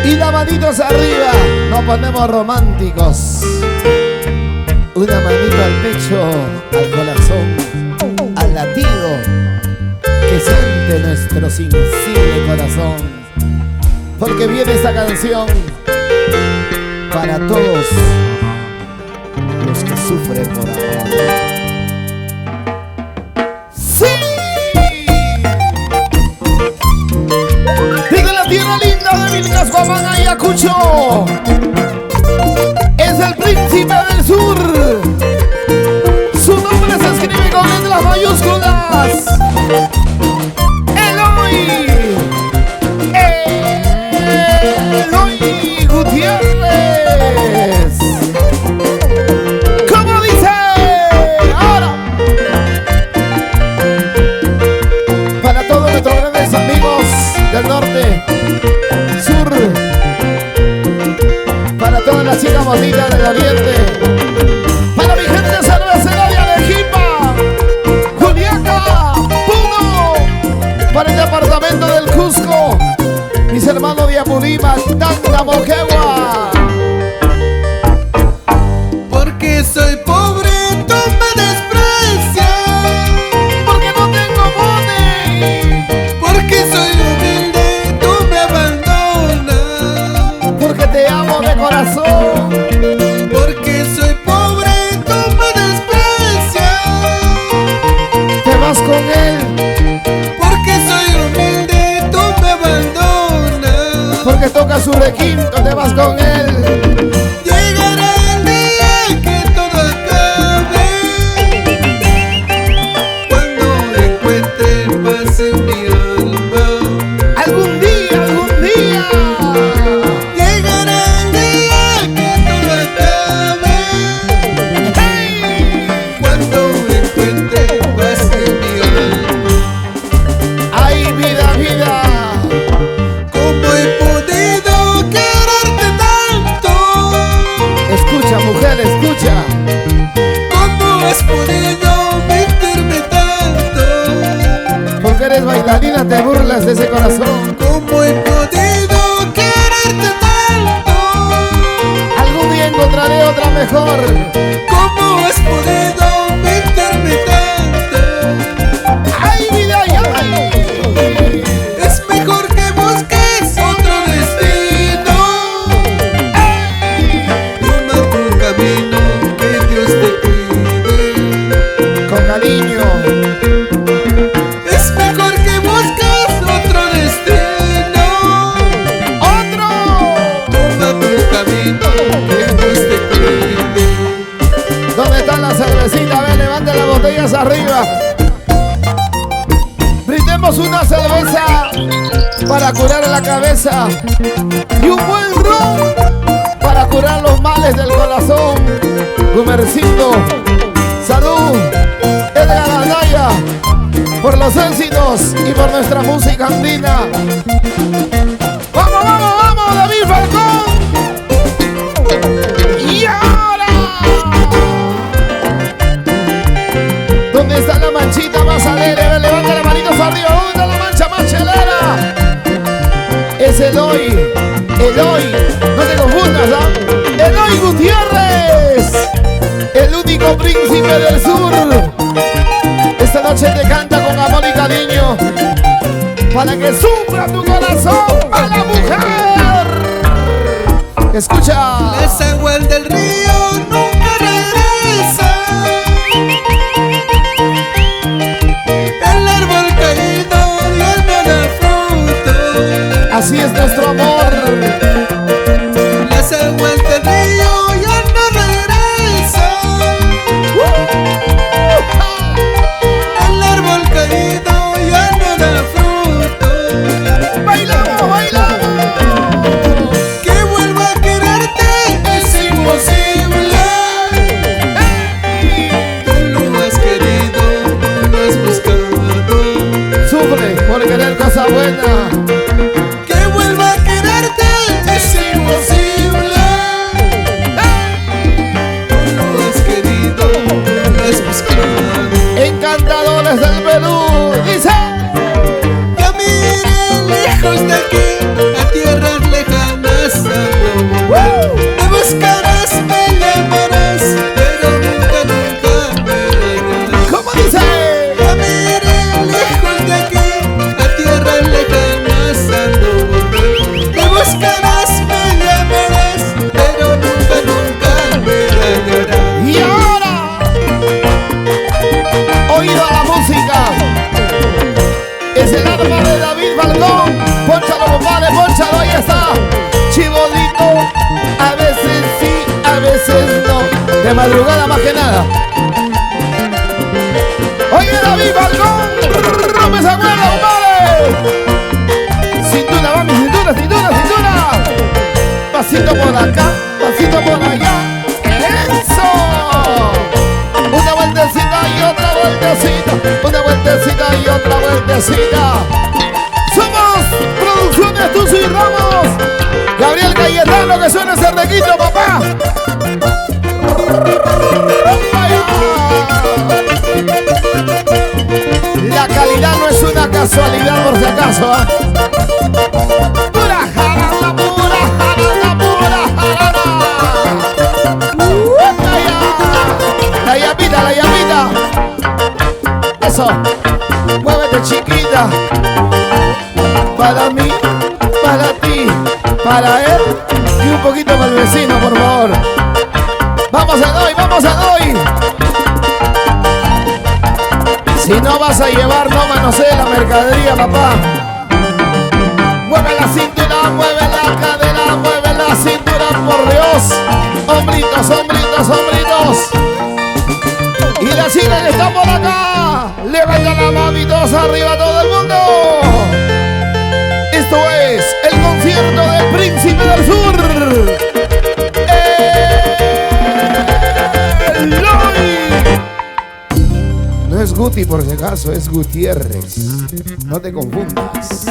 Y las manitos arriba, nos ponemos románticos. Una manito al pecho, al corazón, al latido que siente nuestro sensible corazón. Porque viene esta canción para todos los que sufren por amor. ¡Sí! Desde la tierra linda de Vilcas, Guamán, Ayacucho, es el príncipe del sur. Su nombre se escribe con letras mayúsculas. Eloy Gutiérrez. ¿Cómo dice? Ahora, para todos nuestros grandes amigos del norte, sur, para todas las chicas bonitas del oriente, para mi gente cervecería de Jipa, Juliaca, Puno, para el departamento del Cusco, mis hermanos de Apurima, Tacna, Moquegua. Porque soy pobre, tú me desprecias. Porque no tengo money. Porque soy humilde, tú me abandonas. Porque te amo de corazón. Porque soy pobre, tú me desprecias. Te vas con él. Porque soy humilde, tú me abandonas. Porque toca su requinto, te vas con él. Llegará el día que todo acabe, cuando encuentre paz en mi alma. Algún día, algún día. Llegará el día que todo acabe, cuando encuentre paz en mi alma. Ay, vida, vida. ¿Cómo he podido quererte tanto? Escucha, mujer, escucha. ¿Cómo has podido mentirme tanto? Porque eres bailarina, te burlas de ese corazón. ¿Cómo he podido quererte tanto? Algún día encontraré otra mejor. ¿Cómo has podido mentirme tanto? Ay, vida, ya. Es mejor que busques otro destino. Toma tu camino, que Dios te cuide. Con cariño. Es mejor que busques otro destino. ¡Otro! Toma tu camino, que Dios te cuide. ¿Dónde está la cervecita? A ver, levante las botellas arriba. Brindemos una cerveza para curar la cabeza y un buen ron para curar los males del corazón. Gumercindo, salud. Edgar Anaya, por los éxitos y por nuestra música andina. ¡Vamos, vamos, vamos, David Falcón! ¡Y ahora! ¿Dónde está la manchita más alegre? A ver, levanta las manitos arriba. ¿Dónde está la mancha más chelera? Es Eloy. Eloy. No te confundas, ¿ah? Eloy Gutiérrez. El único príncipe del sur. Esta noche te canta con amor y cariño, para que sufra tu corazón a la mujer. Escucha. Las aguas del río nunca regresan. El árbol caído ya no da fruto. Así es nuestro amor. Las aguas del río ya no regresan. El árbol caído ya no da fruto. Bailamos, bailamos. Que vuelva a quererte es imposible. Tú lo has querido, tú lo has buscado. Sufre por querer cosa buena. Que vuelva a quererte es imposible. Tú lo has querido, tú lo has buscado. Encantadores del Perú. Dice. Ya mire lejos de aquí, a tierras lejanas ando. Me buscarás, me llamarás, pero nunca, nunca me hallarás. ¿Cómo dice? Ya mire lejos de aquí, a tierras lejanas ando. Me buscarás, me llamarás, pero nunca, nunca me hallarás. Y ahora, oído a la música. Es el arma de David Falcón. Pónchalo, compadre, pónchalo, ahí está. Chibolito, a veces sí, a veces no. De madrugada más que nada. Oye, David Falcón, no me se acuerda, compadre. Cintura, va mi cintura, cintura, cintura. Pasito por acá, pasito por allá. ¡Eso! Una vueltecita y otra vueltecita. Una vueltecita y otra vueltecita. Somos Producciones Tuzo y Ramos. Gabriel Cayetano, que suena ese requito, papá. La calidad no es una casualidad, por si acaso, ¿eh? Pura jarana, pura jarana, pura jarana. La llamita, la llamita. Eso. Muévete, chiquita. Para mí, para ti, para él y un poquito para el vecino, por favor. Vamos a doy, vamos a doy. Si no vas a llevar, no manosee la mercadería, papá. Mueve la cintura, mueve la cadera, mueve la cintura, por Dios. Hombritos, hombritos, hombritos. Y la chica que está por acá. Levanta la mamitos arriba todo el mundo. Esto es el concierto del Príncipe del Sur. Eloy. No es Guti por si acaso, es Gutiérrez. No te confundas.